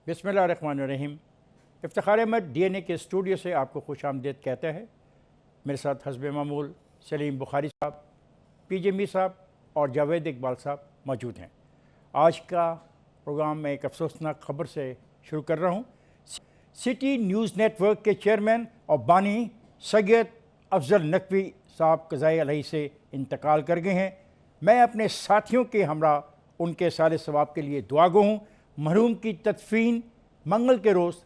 बिस्मिल्लाहिर्रहमानिर्रहीम। इफ्तिखार अहमद DNA के studio से आपको खुशामदीद कहता है। मेरे साथ हस्ब मामूल सलीम बुखारी साहब, PJ मीर साहब और जावेद इकबाल साहब मौजूद हैं। आज का प्रोग्राम मैं एक अफसोसनाक खबर से शुरू कर रहा हूँ। सिटी न्यूज़ नेटवर्क के चेयरमैन और बानी सैयद अफजल नकवी साहब क़ज़ाए अलही से इंतकाल कर गए हैं। मैं अपने साथियों के हमरा उनके सारे सवाब के लिए दुआगो हूँ। मरहूम की तदफीन मंगल के रोज़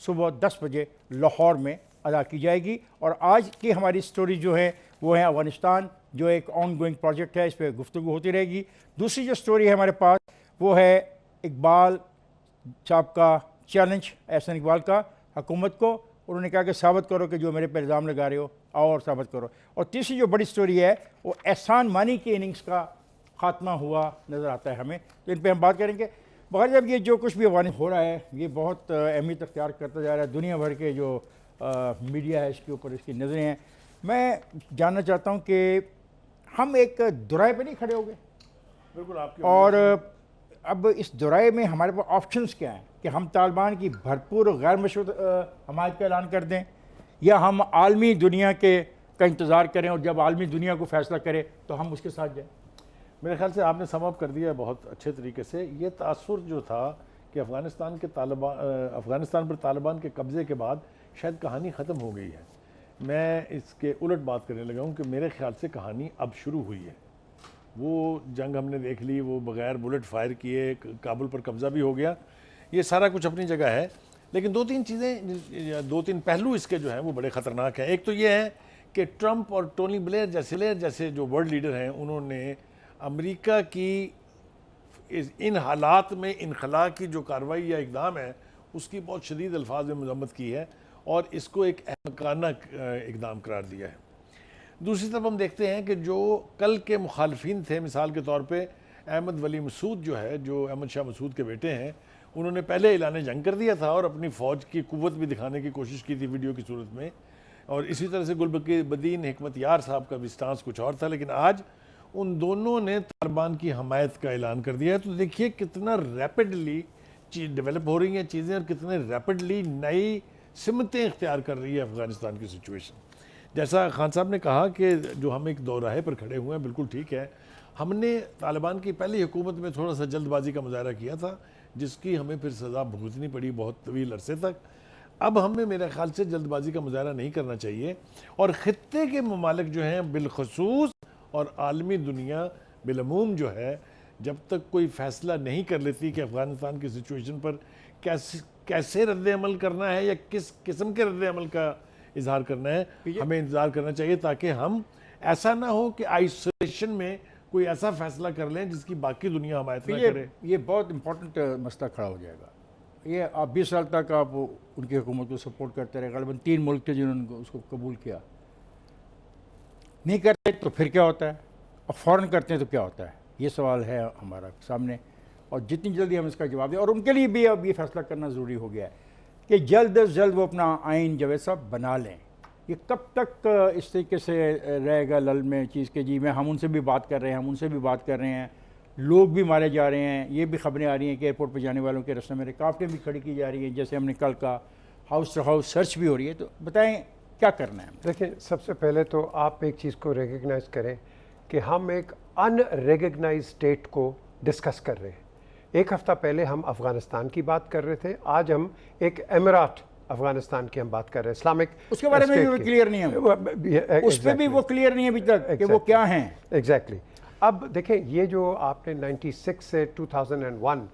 सुबह 10 बजे लाहौर में अदा की जाएगी। और आज की हमारी स्टोरी जो है वो है अफ़गानिस्तान, जो एक ऑन गोइंग प्रोजेक्ट है, इस पर गुफ्तगू होती रहेगी। दूसरी जो स्टोरी है हमारे पास वो है इकबाल साहब का चैलेंज, एहसन इकबाल का हुकूमत को। उन्होंने कहा कि साबित करो कि जो मेरे पर इल्ज़ाम लगा रहे हो आओ और साबित करो। और तीसरी जो बड़ी स्टोरी है वो एहसान मानी की इनिंग्स का खात्मा हुआ नज़र आता है हमें, तो इन पर हम बात करेंगे। मगर जब ये जो कुछ भी अफगानिस्तान हो रहा है ये बहुत अहमियत अख्तियार करता जा रहा है। दुनिया भर के जो मीडिया है इसके ऊपर इसकी नज़रें हैं। मैं जानना चाहता हूँ कि हम एक दुराए पे नहीं खड़े हो गए? बिल्कुल आपकी। और अब इस दुराए में हमारे पास ऑप्शंस क्या हैं कि हम तालिबान की भरपूर और गैर मशरूत हमायत का ऐलान कर दें, या हम आलमी दुनिया का इंतज़ार करें और जब आलमी दुनिया को फैसला करे तो हम उसके साथ जाएँ। मेरे ख्याल से आपने सम अप कर दिया बहुत अच्छे तरीके से। ये तासुर जो था कि अफ़गानिस्तान पर तालिबान के कब्ज़े के बाद शायद कहानी ख़त्म हो गई है। मैं इसके उलट बात करने लगा हूँ कि मेरे ख्याल से कहानी अब शुरू हुई है। वो जंग हमने देख ली, वो बग़ैर बुलेट फायर किए काबुल पर कब्ज़ा भी हो गया, ये सारा कुछ अपनी जगह है। लेकिन दो तीन पहलू इसके जो हैं वो बड़े ख़तरनाक हैं। एक तो ये है कि ट्रंप और टोनी ब्लेयर जैसे जो वर्ल्ड लीडर हैं उन्होंने अमेरिका की इन हालात में इनखला की जो कार्रवाई या इकदाम है उसकी बहुत शदीद अल्फाज में मज़म्मत की है और इसको एक अहमकाना इकदाम करार दिया है। दूसरी तरफ हम देखते हैं कि जो कल के मुखालफिन थे, मिसाल के तौर पे अहमद वली मसूद जो है, जो अहमद शाह मसूद के बेटे हैं, उन्होंने पहले ऐलान जंग कर दिया था और अपनी फ़ौज की कुव्वत भी दिखाने की कोशिश की थी वीडियो की सूरत में। और इसी तरह से गुलबदीन हिकमत यार साहब का भी स्टांस कुछ और था। लेकिन आज उन दोनों ने तालिबान की हमायत का ऐलान कर दिया है। तो देखिए कितना रैपिडली डेवलप हो रही हैं चीज़ें और कितने रैपिडली नई सिमतें इख्तियार कर रही है अफ़गानिस्तान की सिचुएशन। जैसा खान साहब ने कहा कि जो हम एक दौराहे पर खड़े हुए हैं, बिल्कुल ठीक है। हमने तालिबान की पहली हुकूमत में थोड़ा सा जल्दबाजी का मुजाहरा किया था जिसकी हमें फिर सज़ा भुगतनी पड़ी बहुत तवील अरसे तक। अब हमें मेरे ख्याल से जल्दबाजी का मुजाहरा नहीं करना चाहिए और ख़ित्ते के ममालिक जो हैं बिलखसूस और आलमी दुनिया बिलमूम जो है, जब तक कोई फ़ैसला नहीं कर लेती कि अफ़गानिस्तान की सिचुएशन पर कैसे रद्द-ए-अमल करना है या किस किस्म के रद्द-ए-अमल का इजहार करना है, हमें इंतज़ार करना चाहिए ताकि हम ऐसा ना हो कि आइसोलेशन में कोई ऐसा फ़ैसला कर लें जिसकी बाकी दुनिया हमायत ना करे। ये बहुत इंपॉर्टेंट मसला खड़ा हो जाएगा। ये आप 20 साल तक आप उनकी हुकूमत को सपोर्ट करते रहे। ग़ालिबन 3 मुल्क थे जिन्होंने उसको कबूल किया। नहीं करते तो फिर क्या होता है, और फ़ौरन करते हैं तो क्या होता है, ये सवाल है हमारा सामने। और जितनी जल्दी हम इसका जवाब दें, और उनके लिए भी अब ये फैसला करना ज़रूरी हो गया है कि जल्द अज जल्द वो अपना आइन जावेद साहब बना लें। ये कब तक इस तरीके से रहेगा लल में चीज़ के जी में हम उनसे भी बात कर रहे हैं, हम उनसे भी बात कर रहे हैं, लोग भी मारे जा रहे हैं। ये भी खबरें आ रही हैं कि एयरपोर्ट पर जाने वालों के रास्ते में रुकावटें भी खड़ी की जा रही हैं, जैसे हमने कल का हाउस टू हाउस सर्च भी हो रही है। तो बताएं क्या करना है? देखिए, सबसे पहले तो आप एक चीज़ को रिकग्नाइज़ करें कि हम एक अनरिकग्नाइज स्टेट को डिस्कस कर रहे हैं। एक हफ़्ता पहले हम अफ़गानिस्तान की बात कर रहे थे, आज हम एक एमिरात अफ़गानिस्तान की हम बात कर रहे हैं, इस्लामिक। उसके बारे में भी क्लियर नहीं है, उस पर भी वो क्लियर नहीं है अभी तक कि वो क्या हैं। एग्जैक्टली। अब देखें, ये जो आपने 96 से 2001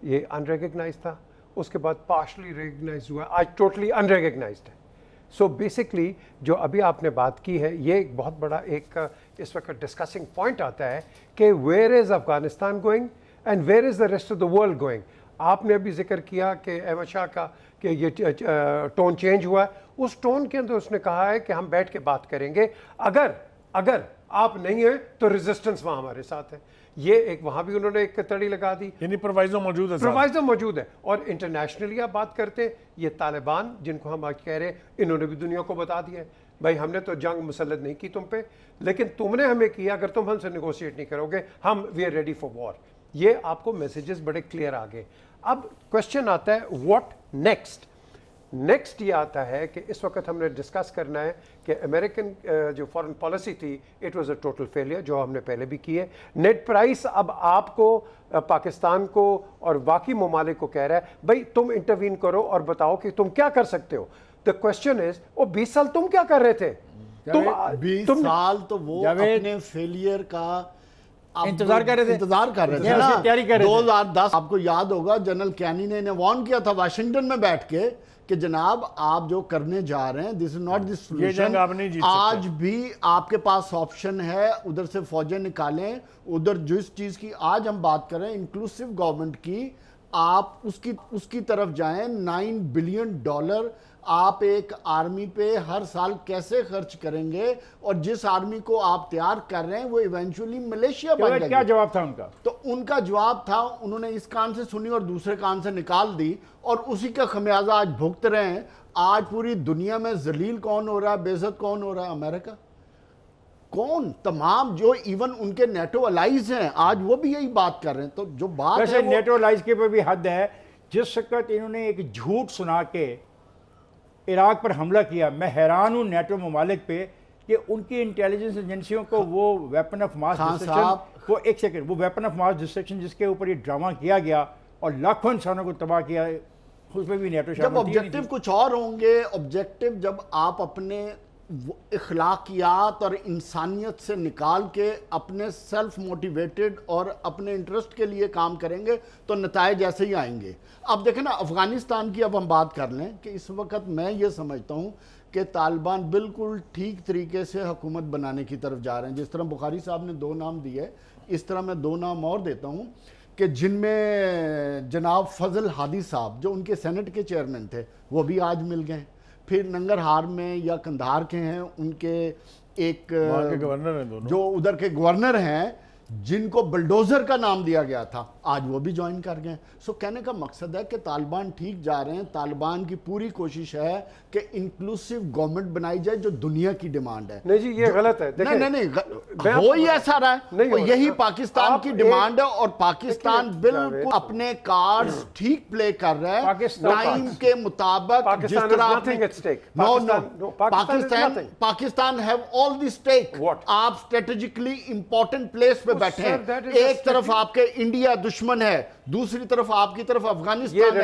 ये अनरिकग्नाइज था, उसके बाद पार्शली रिकग्नाइज हुआ, आज टोटली अनरिकग्नाइज्ड है। सो बेसिकली जो अभी आपने बात की है, ये एक बहुत बड़ा एक इस वक्त डिस्कसिंग पॉइंट आता है कि where is Afghanistan going and where is the rest of the world going. आपने अभी जिक्र किया कि अहमद शाह का कि ये टोन चेंज हुआ है। उस टोन के अंदर उसने कहा है कि हम बैठ के बात करेंगे, अगर आप नहीं हैं तो रेजिस्टेंस वहाँ हमारे साथ है। ये एक वहाँ भी उन्होंने एक तड़ी लगा दी, यानी प्रोवाइजो मौजूद है। और इंटरनेशनली आप बात करते हैं, ये तालिबान जिनको हम आज कह रहे हैं, इन्होंने भी दुनिया को बता दिया है भाई हमने तो जंग मुसल्लत नहीं की तुम पे, लेकिन तुमने हमें किया, अगर तुम हमसे नेगोशिएट नहीं करोगे हम we are ready for war. ये आपको मैसेजेस बड़े क्लियर आ गए। अब क्वेश्चन आता है व्हाट नेक्स्ट। नेक्स्ट ये आता है कि इस वक्त हमने डिस्कस करना है कि अमेरिकन जो फॉरेन पॉलिसी थी it was a total failure, जो हमने पहले भी की है। नेट प्राइस अब आपको पाकिस्तान को और बाकी ममालिक को कह रहा है भाई तुम इंटरवीन करो और बताओ कि तुम क्या कर सकते हो। द क्वेश्चन इज वो 20 साल तुम क्या कर रहे थे? तुम 20 साल तो वो अपने फेलियर का इंतजार कर रहे थे ना। तैयारी कर रहे थे। 2010 आपको याद होगा जनरल कैनी ने वार्न किया था वाशिंगटन में बैठ के कि जनाब आप जो करने जा रहे हैं दिस इज नॉट दिस जंग आप नहीं जीत आज भी आपके पास ऑप्शन है, उधर से फौजें निकालें, उधर जिस चीज की आज हम बात कर रहे हैं इंक्लूसिव गवर्नमेंट की, आप उसकी तरफ जाएं। $9 बिलियन आप एक आर्मी पे हर साल कैसे खर्च करेंगे, और जिस आर्मी को आप तैयार कर रहे हैं वो इवेंचुअली मलेशिया बन जाएगी। क्या जवाब था उनका? तो उनका जवाब था, उन्होंने इस कान से सुनी और दूसरे कान से निकाल दी, और उसी का खमियाजा आज भुगत रहे हैं। आज पूरी दुनिया में जलील कौन हो रहा है, बेइज्जत कौन हो रहा है? अमेरिका। कौन? तमाम जो इवन उनके नेटो अलाइज हैं आज वो भी यही बात कर रहे हैं। तो जो बात वैसे है नेटो अलाइज के ऊपर भी हद है। जिस वक्त इन्होंने एक झूठ सुना के इराक पर हमला किया, मैं हैरान हूं नेटो ममालिक पे कि उनकी इंटेलिजेंस एजेंसियों को वो वेपन ऑफ मास डिस्ट्रक्शन, वो एक सेकंड, वो वेपन ऑफ मास डिस्ट्रक्शन जिसके ऊपर ये ड्रामा किया गया और लाखों इंसानों को तबाह किया, उसमें भी नेटो जब ऑब्जेक्टिव कुछ और होंगे। ऑब्जेक्टिव जब आप अपने इखलाकियात और इंसानियत से निकाल के अपने सेल्फ मोटिवेटेड और अपने इंटरेस्ट के लिए काम करेंगे तो नताइज ऐसे ही आएंगे। अब देखें ना, अफगानिस्तान की अब हम बात कर लें कि इस वक्त मैं ये समझता हूँ कि तालिबान बिल्कुल ठीक तरीके से हुकूमत बनाने की तरफ जा रहे हैं। जिस तरह बुखारी साहब ने 2 नाम दिए, इस तरह मैं 2 नाम और देता हूँ कि जिनमें जनाब फजल हादी साहब जो उनके सेनेट के चेयरमैन थे वो भी आज मिल गए। फिर नंगरहार में या कंधार के हैं उनके एक गवर्नर हैं दोनों, जो उधर के गवर्नर हैं जिनको बुलडोजर का नाम दिया गया था, आज वो भी ज्वाइन कर गए। सो कहने का मकसद है कि तालिबान ठीक जा रहे हैं। तालिबान की पूरी कोशिश है कि इंक्लूसिव गवर्नमेंट बनाई जाए जो दुनिया की डिमांड है। नहीं जी, ये गलत है। नहीं, हो ही ऐसा रहा है, और यही पाकिस्तान की डिमांड है। और पाकिस्तान बिल्कुल अपने कार्ड्स ठीक प्ले कर रहा है टाइम के मुताबिक। जिस तरह Pakistan have all the stake. आप स्ट्रेटेजिकली इंपॉर्टेंट प्लेस पे बैठे हैं। एक तरफ आपके इंडिया दुश्मन है, दूसरी तरफ आपकी तरफ अफगानिस्तान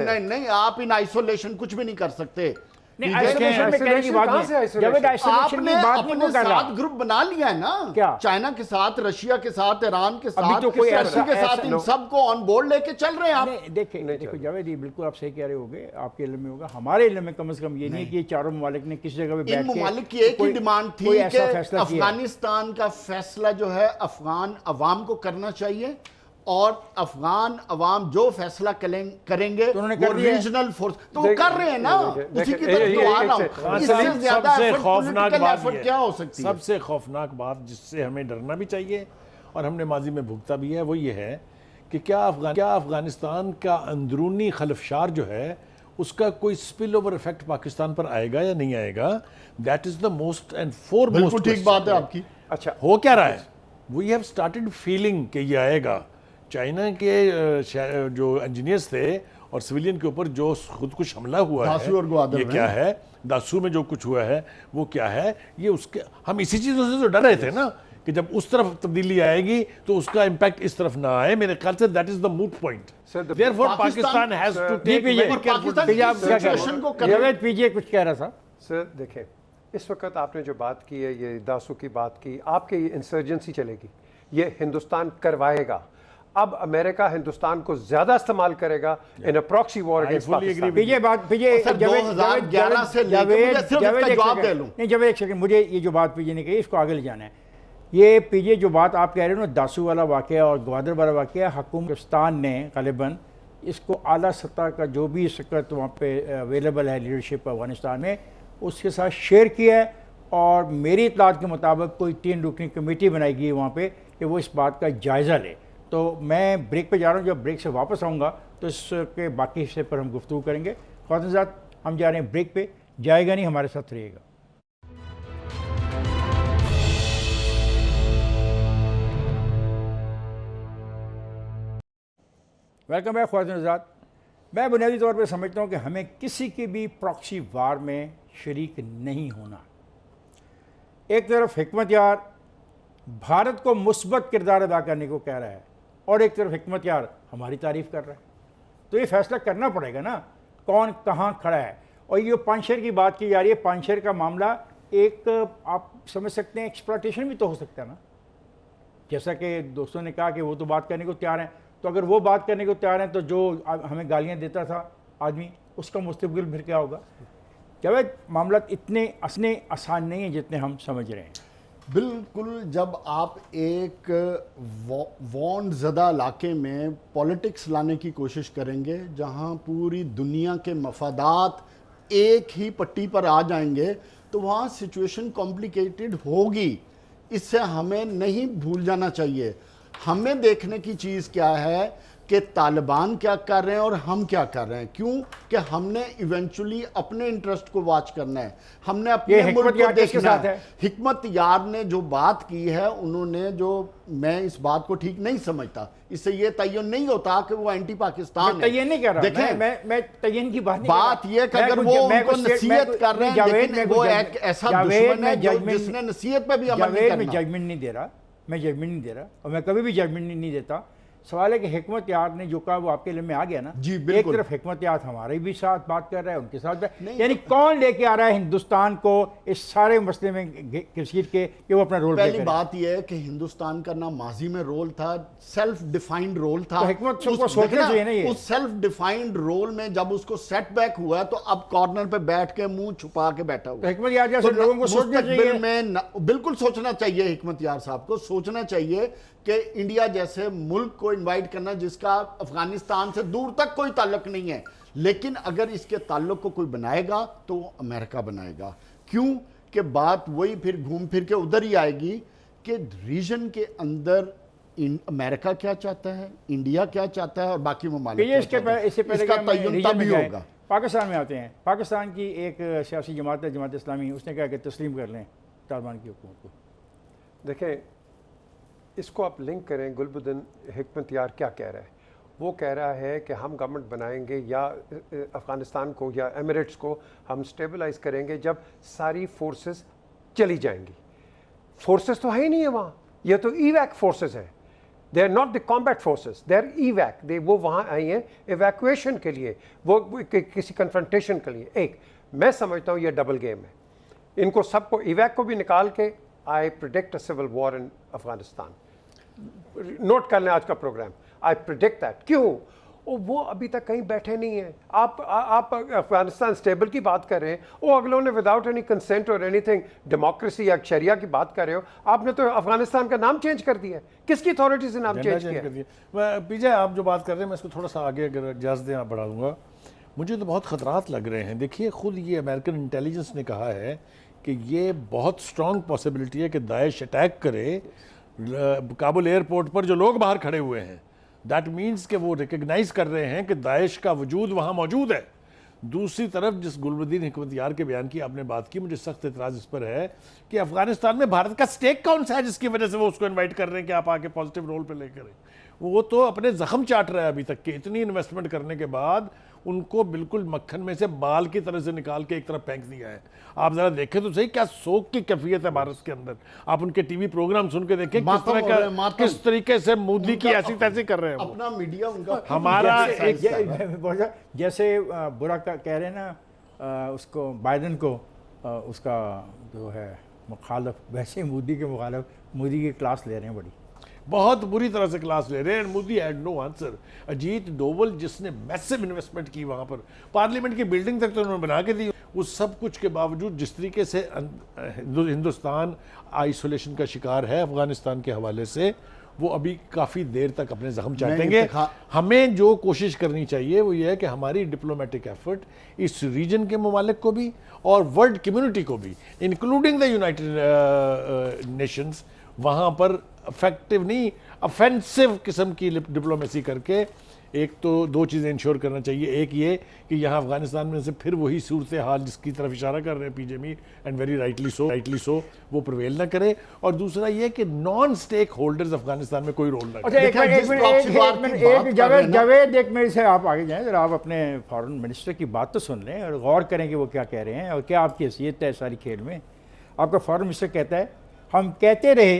है। नहीं, आप इन आइसोलेशन कुछ भी नहीं कर सकते। आपने अपने साथ ग्रुप बना लिया है ना, क्या? चाइना के साथ, रशिया के साथ, ईरान के साथ, तो कोई टर्की के साथ, इन सबको ऑन बोर्ड लेके चल रहे हैं आप। देखो जावेद, ये बिल्कुल आप सही कह रहे होगे, आपके इल्म में होगा, हमारे इल्म में कम से कम ये नहीं कि ये चारों ममालिक ने किसी जगह पे बैठ के, इन ममालिक की एक ही डिमांड थी कि अफगानिस्तान का फैसला जो है अफगान अवाम को करना चाहिए, और अफगान अवाम जो फैसला करेंगे तो वो रीजनल फोर्स तो वो कर रहे हैं ना, उसी की तरफ तो आ रहा हूं। इससे ज्यादा खौफनाक बात क्या हो सकती है? सबसे खौफनाक बात जिससे हमें डरना भी चाहिए और हमने माजी में भुगता भी है, वो ये है कि क्या अफगानिस्तान का अंदरूनी खलफशार जो है उसका कोई स्पिल ओवर इफेक्ट पाकिस्तान पर आएगा या नहीं आएगा? That is the most and foremost. ठीक बात है आपकी। अच्छा, हो क्या रहा है? वी हैव स्टार्टेड फीलिंग कि ये आएगा। चाइना के जो इंजीनियर्स थे और सिविलियन के ऊपर जो खुदकुश हमला हुआ दासू है, और ग्वादर ये क्या है? दासू में जो कुछ हुआ है वो क्या है? ये उसके हम इसी चीज़ों से तो डर रहे थे ना कि जब उस तरफ तब्दीली आएगी तो उसका इम्पैक्ट इस तरफ ना आए। मेरे ख्याल से that is the moot point. Therefore Pakistan has to take very situation को जावेद पीजे कुछ कह रहा था। सर देखें, इस वक्त आपने जो बात की है, ये दासू की बात की, आपके ये इंसर्जेंसी चलेगी, ये हिंदुस्तान करवाएगा। अब अमेरिका हिंदुस्तान को ज्यादा इस्तेमाल करेगा in a proxy war against Pakistan. PJ 2011 से लेकर जवाब दे लूं। नहीं जावेद, एक सेकंड, मुझे ये जो बात पीजे ने कही इसको आगे ले जाना है। ये पीजे जो बात आप कह रहे हो ना, दासू वाला वाकया और ग्वादर वाला वाकया, हुकूमत ने गालिबन इसको आला सतह का जो भी इस वक्त वहाँ पे अवेलेबल है लीडरशिप अफगानिस्तान में, उसके साथ शेयर किया है। और मेरी इत्तलात के मुताबिक कोई 3 रुकनी कमेटी बनाई गई है वहाँ पे कि वो इस बात का जायज़ा ले। तो मैं ब्रेक पे जा रहा हूँ, जब ब्रेक से वापस आऊँगा तो इसके बाकी हिस्से पर हम गुफ्तगू करेंगे। ख़वातीन साहब, हम जा रहे हैं ब्रेक पे, जाएगा नहीं, हमारे साथ रहिएगा। वेलकम बैक ख्वातीन हज़रात। मैं बुनियादी तौर पर समझता हूँ कि हमें किसी की भी प्रॉक्सी वार में शरीक नहीं होना। एक तरफ हिकमत यार भारत को मुस्बत किरदार अदा करने को कह रहा है और एक तरफ हिकमत यार हमारी तारीफ़ कर रहा है, तो ये फैसला करना पड़ेगा ना कौन कहाँ खड़ा है। और ये पानशेर की बात की जा रही है, पानशेर का मामला एक आप समझ सकते हैं एक्सप्लॉयटेशन भी तो हो सकता है ना, जैसा कि दोस्तों ने कहा कि वो तो बात करने को तैयार हैं, तो अगर वो बात करने को तैयार हैं तो जो हमें गालियां देता था आदमी उसका मुस्तकबिल फिर क्या होगा। जब मामला इतने आसान नहीं है जितने हम समझ रहे हैं। बिल्कुल, जब आप एक वॉन्ड ज़दा इलाके में पॉलिटिक्स लाने की कोशिश करेंगे जहां पूरी दुनिया के मफादात एक ही पट्टी पर आ जाएंगे, तो वहाँ सिचुएशन कॉम्प्लिकेटेड होगी। इससे हमें नहीं भूल जाना चाहिए। हमें देखने की चीज़ क्या है कि तालिबान क्या कर रहे हैं और हम क्या कर रहे हैं। क्यों कि हमने इवेंचुअली अपने इंटरेस्ट को वॉच करना है, हमने अपने मुल्क को देखना है। हिकमत यार ने जो बात की है, उन्होंने जो, मैं इस बात को ठीक नहीं समझता। इससे ये तयन नहीं होता कि वो एंटी पाकिस्तान है। तयन नहीं कर रहा, देखें मैं तयन की बात नहीं बात ये कि अगर वो उनको नसीहत कर रहे हैं, लेकिन वो एक ऐसा दुश्मन है जिसने नसीहत पे भी अमल नहीं करना। मैं जजमेंट नहीं दे रहा, मैं जजमेंट नहीं दे रहा और मैं कभी भी जजमेंट नहीं देता। सवाल है कि हिकमत यार ने जो कहा वो आपके लिए में आ गया ना। जी एक बिल्कुल। तरफ हिकमत यार हमारे भी साथ बात कर रहा है, उनके साथ यानी कौन लेके आ रहा है हिंदुस्तान को इस सारे मसले में घसीट के कि वो अपना रोल प्ले करे। पहली बात यह है कि हिंदुस्तान का ना माजी में रोल था, सेल्फ डिफाइंड रोल था। तो हिकमत को सोचना चाहिए ना, ये उस सेल्फ डिफाइंड रोल में जब उसको सेटबैक हुआ तो अब कॉर्नर पे बैठ के मुंह छुपा के बैठा हुआ। तो हिकमत यार जैसे लोगों को सोचना चाहिए बिल्कुल सोचना चाहिए। हिकमत यार साहब को सोचना चाहिए कि इंडिया जैसे मुल्क को इनवाइट करना जिसका अफगानिस्तान से दूर तक कोई ताल्लुक नहीं है, लेकिन अगर इसके ताल्लुक को कोई बनाएगा तो वो अमेरिका बनाएगा। क्यों कि बात वही फिर घूम फिर के उधर ही आएगी कि रीजन के अंदर अमेरिका क्या चाहता है, इंडिया क्या चाहता है और बाकी ममालिक इससे पहले इसका तयन तभी होगा। पाकिस्तान में आते हैं। पाकिस्तान की एक सियासी जमात है, जमात इस्लामी, उसने कहा कि तस्लीम कर लें तालिबान की हुकूमत को। देखें, इसको आप लिंक करें, गुलबुद्दीन हिकमत यार क्या कह रहा है। वो कह रहा है कि हम गवर्नमेंट बनाएंगे या अफ़गानिस्तान को या एमिरेट्स को हम स्टेबलाइज करेंगे जब सारी फोर्सेस चली जाएंगी। फोर्सेस तो है ही नहीं है वहाँ, ये तो ईवैक फोर्सेस हैं। They are not the combat forces, they are evac. वो वहाँ आई हैं एवैक्यूएशन के लिए, वो किसी कन्फ्रंटेशन के लिए। एक मैं समझता हूँ ये डबल गेम है। इनको सबको ईवैक को भी निकाल के I predict a civil war in Afghanistan. Note कर लें आज का प्रोग्राम, आई प्रिडिक्ट दैट। क्यों? वो अभी तक कहीं बैठे नहीं हैं। आप अफगानिस्तान स्टेबल की बात कर रहे हैं, वो अगलों ने विदाउट एनी कंसेंट और एनीथिंग डेमोक्रेसी या शरिया की बात कर रहे हो। आपने तो अफगानिस्तान का नाम चेंज कर दिया। किसकी अथॉरिटी से नाम चेंज किया? पीछे आप जो बात कर रहे हैं मैं इसको थोड़ा सा आगे अगर इजाज़त दें आप बढ़ा दूंगा। मुझे तो बहुत ख़तरात लग रहे हैं। देखिए, खुद ये अमेरिकन इंटेलिजेंस ने कहा है कि ये बहुत स्ट्रॉन्ग पॉसिबिलिटी है कि दाइश अटैक करे काबुल एयरपोर्ट पर जो लोग बाहर खड़े हुए हैं। दैट मीन्स कि वो रिकग्नाइज कर रहे हैं कि दाइश का वजूद वहाँ मौजूद है। दूसरी तरफ जिस गुलबुद्दीन हिकमत यार के बयान की आपने बात की, मुझे सख्त एतराज़ इस पर है कि अफगानिस्तान में भारत का स्टेक कौन सा है जिसकी वजह से वो उसको इन्वाइट कर रहे हैं कि आप आके पॉजिटिव रोल पे लेकर। वो तो अपने जख्म चाट रहा है अभी तक के। इतनी इन्वेस्टमेंट करने के बाद उनको बिल्कुल मक्खन में से बाल की तरह से निकाल के एक तरफ फेंक दिया है। आप जरा देखें तो सही क्या शोक की कैफियत है भारत के अंदर। आप उनके टीवी प्रोग्राम सुन के देखें किस तरह का, किस तरीके से मोदी की ऐसी तैसी कर रहे हैं। अपना मीडिया उनका हमारा जैसे बुरा कह रहे हैं ना उसको, बाइडन को उसका जो है मुखालफ, वैसे मोदी के मुखालफ मोदी की क्लास ले रहे हैं, बड़ी बहुत बुरी तरह से क्लास ले रहे हैं। Modi had no answer. Ajit Doval जिसने मैसिव इन्वेस्टमेंट की वहाँ पर, पार्लियामेंट की बिल्डिंग तक तो उन्होंने बना के दी। उस सब कुछ के बावजूद जिस तरीके से हिंदुस्तान आइसोलेशन का शिकार है अफगानिस्तान के हवाले से, वो अभी काफ़ी देर तक अपने जख्म चाटेंगे। हमें जो कोशिश करनी चाहिए वो ये है कि हमारी डिप्लोमेटिक एफर्ट इस रीजन के ममालिक को भी और वर्ल्ड कम्युनिटी को भी, इंक्लूडिंग द यूनाइटेड नेशंस, वहाँ पर अफेक्टिव नहीं, ऑफेंसिव किस्म की डिप्लोमेसी करके एक तो दो चीज़ें इंश्योर करना चाहिए, एक ये कि यहाँ अफगानिस्तान में से फिर वही सूरत हाल जिसकी तरफ इशारा कर रहे हैं PJ Mir, and very rightly so, वो प्रिवेल ना करे। और दूसरा ये कि नॉन स्टेक होल्डर्स अफगानिस्तान में कोई रोल ना अच्छा, करें। जावेद, एक मिनट से आप आगे जाएं जरा, आप अपने फॉरेन मिनिस्टर की बात तो सुन लें और गौर करें कि वो क्या कह रहे हैं और क्या आपकी हैसियत है सारी खेल में। आपका फॉरेन मिनिस्टर कहता है हम कहते रहे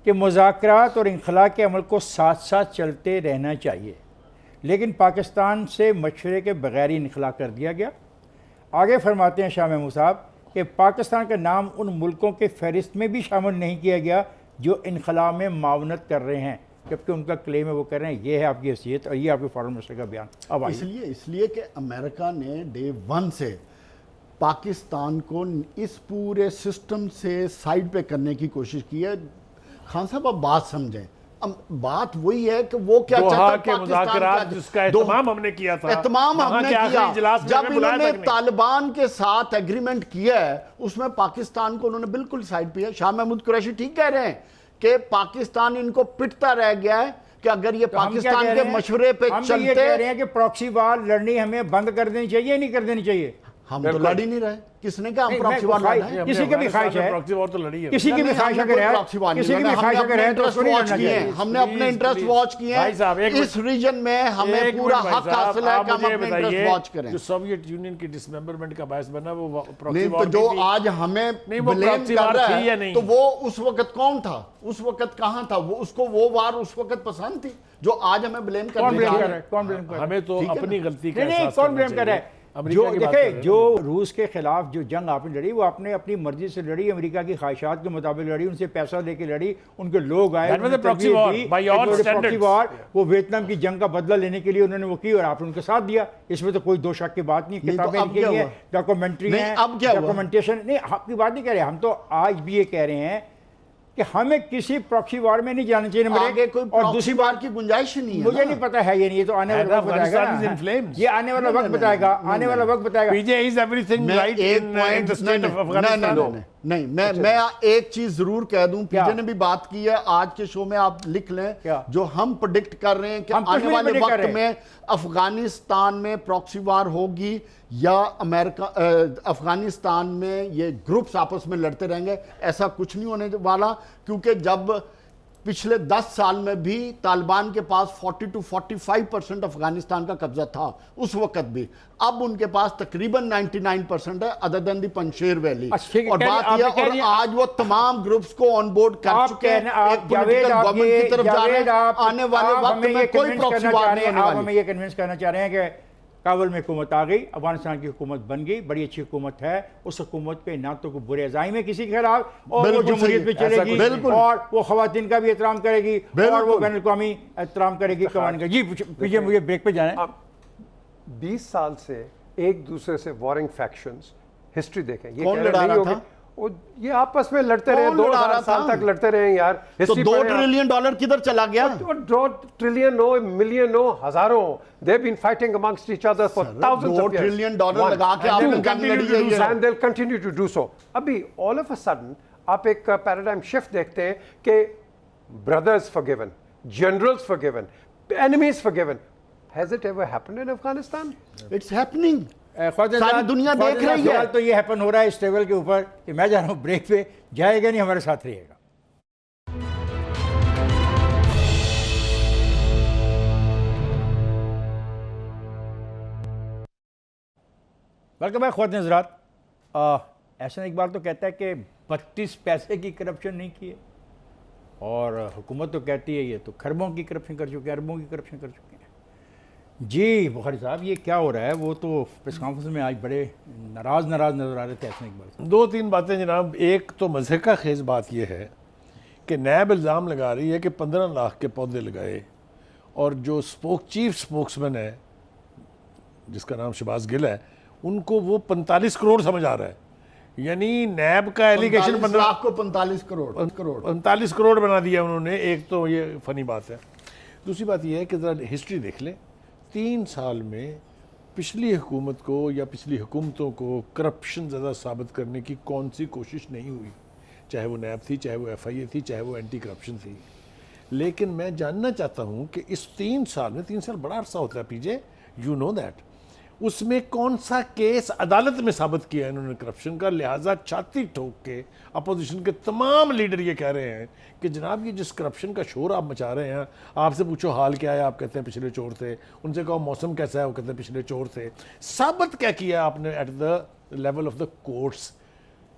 कि मुज़ाकरात और इंखला के अमल को साथ साथ चलते रहना चाहिए, लेकिन पाकिस्तान से मशवरे के बगैर ही इंखला कर दिया गया। आगे फरमाते हैं शाह महमूद साहब कि पाकिस्तान का नाम उन मुल्कों के फहरिस्त में भी शामिल नहीं किया गया जो इनखला में मावनत कर रहे हैं, जबकि उनका क्लेम है वो कह रहे हैं ये है आपकी हैसियत और ये आपके फॉरेन मिनिस्टर का बयान। अब आइए। इसलिए कि अमेरिका ने डे वन से पाकिस्तान को इस पूरे सिस्टम से साइड पे करने की कोशिश की है। खान साहब आप बात समझें, बात वही है कि वो क्या चाहता है, के मुज़ाकरात जिसका एहतमाम हमने किया था, एहतमाम हमने किया जब इन्होंने तालिबान के साथ एग्रीमेंट किया है, उसमें पाकिस्तान को उन्होंने बिल्कुल साइड पे। शाह महमूद कुरैशी ठीक कह रहे हैं कि पाकिस्तान इनको पिटता रह गया है कि अगर ये पाकिस्तान के मशवरे पे चलते, ये कह रहे हैं कि प्रॉक्सी वार लड़नी हमें बंद कर देनी चाहिए, नहीं कर देनी चाहिए। हम तो लड़ ही नहीं रहे, किसने कहा हम प्रॉक्सी वॉर लड़ रहे हैं? किसी की भी ख्वाहिश है, प्रॉक्सी वॉर तो लड़ी है, किसी की भी ख्वाहिश अगर है, किसी की भी ख्वाहिश अगर है तो उसको नहीं लड़ना चाहिए। हमने अपने इंटरेस्ट वॉच किए हैं इस रीजन में, हमें पूरा हक हासिल है कि हम अपने इंटरेस्ट वॉच करें। जो सोवियत यूनियन की डिसमेंबरमेंट का बायस बना वो प्रॉक्सी नहीं, वॉर तो जो आज हमें ब्लेम कर रहा है, तो वो उस वक्त कौन था, उस वक्त कहां था वो? उसको वो वार उस वक्त पसंद थी जो आज हमें ब्लेम कर रहा है। हमें तो अपनी गलती का नहीं, कौन ब्लेम कर रहा है? जो देखे, जो रूस के खिलाफ जो जंग आपने लड़ी वो आपने अपनी मर्जी से लड़ी, अमेरिका की ख्वाहिशात के मुताबिक लड़ी, उनसे पैसा लेके लड़ी, उनके लोग आए, प्रॉक्सी वॉर, वो वियतनाम की जंग का बदला लेने के लिए उन्होंने वो की और आपने उनका साथ दिया। इसमें तो कोई दो शक की बात नहीं। किताबें लिखी हैं, डॉक्यूमेंट्री है, डॉक्यूमेंटेशन नहीं, आपकी बात नहीं कह रहे, हम तो आज भी ये कह रहे हैं कि हमें किसी प्रॉक्सी वार में नहीं जाना चाहिए। आगे कोई और दूसरी बार की गुंजाइश ही नहीं है। मुझे नहीं पता है, ये नहीं, ये तो आने वाला वक्त बताएगा ना। ये आने वाला वक्त बताएगा, आने वाला वक्त बताएगा। PJ is everything right in the state of Afghanistan. नहीं, मैं एक चीज जरूर कह दूं, पीजे ने भी बात की है, आज के शो में आप लिख लें, जो हम प्रेडिक्ट कर रहे हैं कि आने वाले वक्त में अफगानिस्तान में प्रॉक्सी वार होगी या अमेरिका अफगानिस्तान में ये ग्रुप्स आपस में लड़ते रहेंगे, ऐसा कुछ नहीं होने वाला। क्योंकि जब पिछले 10 साल में भी तालिबान के पास 40 to 45% अफगानिस्तान का कब्जा था उस वक्त भी, अब उनके पास तकरीबन 99% है अदर देन दी पंशेर वैली। और बात यह, और आज वो तमाम ग्रुप्स को ऑन बोर्ड कर चुके हैं, एक पॉलिटिकल गवर्नमेंट की तरफ जा रहे हैं। आने वाले वक्त में कोई प्रॉक्सी वार नहीं होने वाली। हमें ये कन्विंस करना चाह रहे हैं कि काबुल में हुकूमत आ गई, अफगानिस्तान की हुकूमत बन गई, बड़ी अच्छी हुकूमत है, उस हुकूमत पे ना तो कोई बुरे अज़ाइम है किसी के खिलाफ, और वो जमहूरियत पे चलेगी, और वो खवातीन का भी एहतराम करेगी, और वो बैनुल अक़वामी एहतराम करेगी कमान का। जी पीछे मुझे ब्रेक पे जाना है। 20 साल से एक दूसरे से वॉरिंग फैक्शंस, हिस्ट्री देखें, ये कौन लड़ा रहा था? ये आपस में लड़ते रहे, 2000 साल तक लड़ते रहे यार। तो $2 ट्रिलियन किधर चला गया? 2 ट्रिलियन नो, मिलियन नो, हजारों, they've been fighting amongst each other for thousands of years. $2 trillion लगा के आपने जंग लड़ी है, and they'll continue to do so. अभी all of a sudden आप एक पैराडाइम शिफ्ट देखते हैं कि brothers forgiven, generals forgiven, enemies forgiven. Has it ever happened in Afghanistan? It's happening. सारी दुनिया देख रही है। तो ये हैपन हो रहा है इस टेबल के ऊपर कि मैं जा रहा हूँ ब्रेक पे, जाएगा नहीं, हमारे साथ रहिएगा। वेलकम बैक ख्वातीन हज़रात। एहसन इकबाल तो कहता है कि 32 पैसे की करप्शन नहीं की है, और हुकूमत तो कहती है ये तो खरबों की करप्शन कर चुके हैं, अरबों की करप्शन कर चुके हैं। जी बुखारी साहब, ये क्या हो रहा है? वो तो प्रेस कॉन्फ्रेंस में आज बड़े नाराज़ नज़र आ रहे थे एहसन इकबाल। 2-3 बातें जनाब। एक तो मज़हका खेज़ बात यह है कि नैब इल्ज़ाम लगा रही है कि 15 लाख के पौधे लगाए, और जो चीफ स्पोक्समैन है जिसका नाम शहबाज गिल है, उनको वो 45 करोड़ समझ आ रहा है। यानी नैब का एलिगेशन 15 लाख को 45 करोड़ बना दिया उन्होंने। एक तो ये फनी बात है। दूसरी बात यह है कि ज़रा हिस्ट्री देख लें, 3 साल में पिछली हुकूमत को या पिछली हुकूमतों को करप्शन ज़्यादा साबित करने की कौन सी कोशिश नहीं हुई, चाहे वो नैब थी, चाहे वो FIA थी, चाहे वो एंटी करप्शन थी। लेकिन मैं जानना चाहता हूं कि इस 3 साल में, 3 साल बड़ा अरसा होता है पीजे, यू नो दैट, उसमें कौन सा केस अदालत में साबित किया इन्होंने करप्शन का, लिहाजा छाती ठोक के अपोजिशन के तमाम लीडर ये कह रहे हैं कि जनाब ये जिस करप्शन का शोर आप मचा रहे हैं, आपसे पूछो हाल क्या है, आप कहते हैं पिछले चोर थे, उनसे कहो मौसम कैसा है, वो कहते हैं पिछले चोर थे, साबित क्या किया आपने at the level of the courts?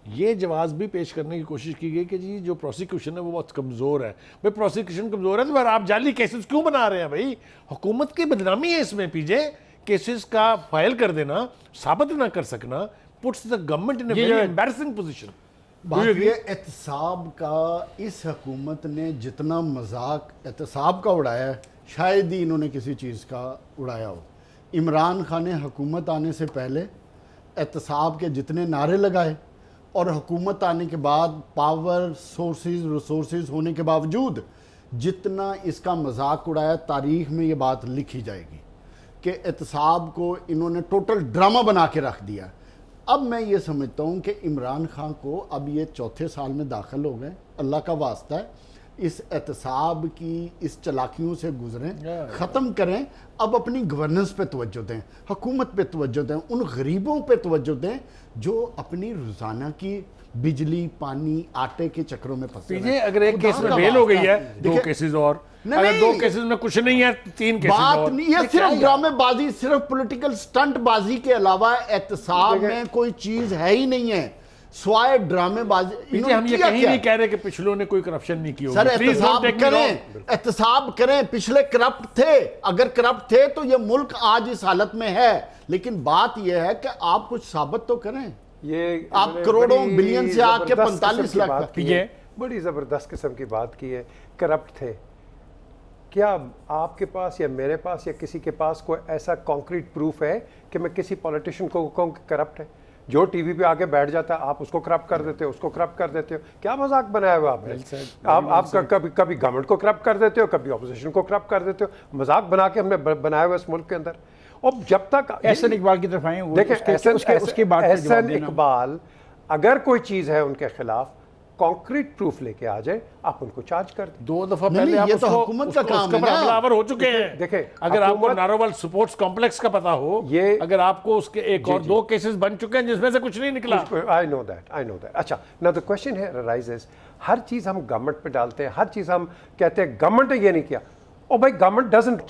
ये जवाब भी पेश करने की कोशिश की गई कि जी जो प्रोसिक्यूशन है वो बहुत कमज़ोर है। भाई प्रोसिक्यूशन कमज़ोर है तो फिर आप जाली केसेस क्यों बना रहे हैं? भाई हुकूमत की बदनामी है इसमें पीजे, केसेस का फाइल कर देना, साबित ना कर सकना, puts the government in a very embarrassing position. बात ये एहतसाब का, इस हुकूमत ने जितना मजाक एहतसाब का उड़ाया है, शायद ही इन्होंने किसी चीज़ का उड़ाया हो। इमरान खान ने हुकूमत आने से पहले एहतसाब के जितने नारे लगाए और हुकूमत आने के बाद पावर सोर्सेज रिसोर्सेज होने के बावजूद जितना इसका मजाक उड़ाया, तारीख में ये बात लिखी जाएगी कि एहतसाब को इन्होंने टोटल ड्रामा बना के रख दिया। अब मैं ये समझता हूँ कि इमरान खान को अब ये 4थे साल में दाखिल हो गए, अल्लाह का वास्ता है इस एहतसाब की इस चलाकियों से गुजरें, ख़त्म करें, अब अपनी गवर्नेंस पे तवज्जो दें, हुकूमत पे तवज्जो दें, उन गरीबों पे तवज्जो दें जो अपनी रोज़ाना की बिजली पानी आटे के चक्रों में फंसे हैं। पीजे अगर एक केस में बेल हो गई है, 2 केसेस और, अगर 2 केसेस में कुछ नहीं है, 3 केसेस बात और, नहीं, ये सिर्फ ड्रामेबाजी, सिर्फ पॉलिटिकल स्टंटबाजी के अलावा एहतसाब में कोई चीज है ही नहीं है स्वाय ड्रामेबाजी। पीजे हम ये कहीं नहीं कह रहे कि पिछलों ने कोई करप्शन नहीं की होगी। सर एहतसाब करें, एहतसाब करें, पिछले करप्ट थे, अगर करप्ट थे तो ये मुल्क आज इस हालत में है। लेकिन बात यह है कि आप कुछ साबित तो करें। ये आप करोड़ों बिलियन से आके 45 लाख बात की है, बड़ी ज़बरदस्त किस्म की बात की है। करप्ट थे, क्या आपके पास या मेरे पास या किसी के पास कोई ऐसा कॉन्क्रीट प्रूफ है कि मैं किसी पॉलिटिशियन को कहूँ कि करप्ट है? जो टीवी पे आके बैठ जाता है आप उसको करप्ट कर देते हो, उसको करप्ट कर देते हो। क्या मजाक बनाया हुआ आपने? आप कभी गवर्नमेंट को करप्ट कर देते हो, कभी ऑपोजिशन को करप्ट कर देते हो। मजाक बना के हमने बनाया हुआ इस मुल्क के अंदर। और जब तक एहसन इकबाल की तरफ आए, देखिए उसके बाद एहसन इकबाल अगर कोई चीज़ है उनके खिलाफ कॉन्क्रीट प्रूफ लेके आ जाए, आप उनको चार्ज कर दें। 2 दफा पहले आप ये तो हुकूमत का काम है ना। हमलावर हो चुके हैं। देखिए, अगर आपको नारोवाल स्पोर्ट्स कॉम्प्लेक्स का पता हो, ये अगर आपको उसके एक और 2 केसेस बन चुके हैं जिसमें से कुछ नहीं निकला। I know that. अच्छा, नाउ द क्वेश्चन है राइजेस, हर चीज़ हम गवर्नमेंट पे डालते हैं, हर चीज़ हम कहते हैं गवर्नमेंट ने ये नहीं किया। ओ भाई, गवर्नमेंट डजंट,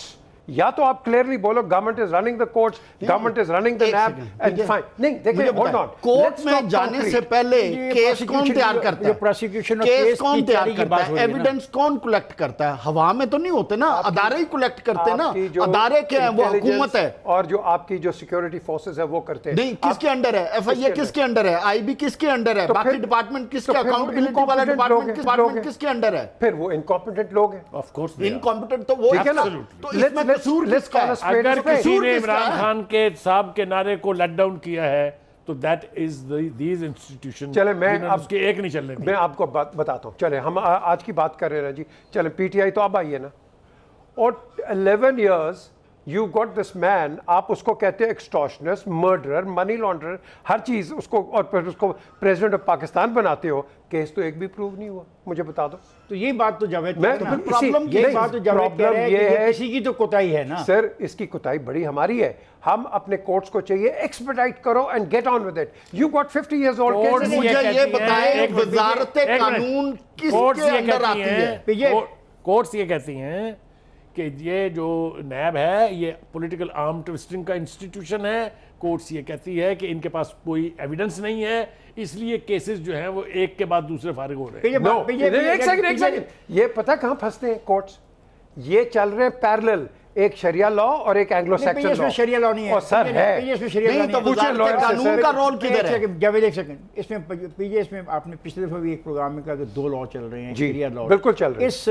या तो आप क्लियरली बोलो government is running the courts, government is running the NAB and fine. नहीं देखिए, होल्ड ऑन, कोर्ट में जाने से पहले केस कौन तैयार करता है? प्रोसिक्यूशन केस कौन तैयार करता है? एविडेंस कौन कलेक्ट करता है? हवा में तो नहीं होते ना, अदारे ही कलेक्ट करते हैं ना। अदारे क्या है? वो हुकूमत है। और जो आपकी जो सिक्योरिटी फोर्सेस है वो करते हैं। नहीं, किसके अंडर है? एफआईए किसके अंडर है? आईबी किसके अंडर है? बाकी डिपार्टमेंट किसके, अकाउंटेबिलिटी वाला डिपार्टमेंट किसके अंडर है? फिर वो इनकॉम्पिटेंट लोग हैं। ऑफ कोर्स इनकॉम्पिटेंट तो वो है ना। तो इसमें कसूर किसका है? अगर किसी ने इमरान खान के साहब के नारे को लेट डाउन किया है तो दैट इज दीज इंस्टीट्यूशन। चले मैं अब उसके एक नहीं चलने, मैं आपको बताता हूँ। चले हम आज की बात कर रहे हैं जी। चले पीटीआई तो अब आई है ना, और 11 years you got this man, आप उसको कहते हैं एक्सटॉर्शनर, मर्डरर, मनी लॉन्ड्रर, हर चीज़ उसको, और फिर उसको प्रेसिडेंट ऑफ पाकिस्तान बनाते हो। केस तो एक भी प्रूव नहीं हुआ, मुझे बता दो। तो ये बात तो जावेद, प्रॉब्लम ये बात तो जावेद कह रहे हैं कि ये किसी की तो कोताही है ना। सर, इसकी कोताही बड़ी हमारी है। हम अपने कोर्ट्स को चाहिए एक्सपेडाइट करो and get on with it. You got 50 years old case. मुझे ये बताएं, वजारत कानून किसके अंदर आती है? कोर्ट्स ये कहती हैं कि ये जो नैब है ये पॉलिटिकल आर्म ट्विस्टिंग का इंस्टीट्यूशन है। कोर्ट्स ये कहती है कि इनके पास कोई एविडेंस नहीं है, इसलिए केसेस जो हैं वो एक के बाद दूसरे फारिग हो रहे हैं। एक सेकंड, ये पता कहाँ फंसते हैं कोर्ट्स? ये चल रहे हैं पैरेलल, एक शरिया लॉ और एक एंग्लो सैक्सन लॉ। शरिया लॉ नहीं है। और सर है नहीं, तो वजारत कानून का रोल किधर है? जावेद एक सेकंड, इसमें पीजे, इसमें आपने पिछले दफा भी एक प्रोग्राम में कहा कि 2 लॉ चल रहे हैं, शरिया लॉ बिल्कुल चल रहे हैं। इस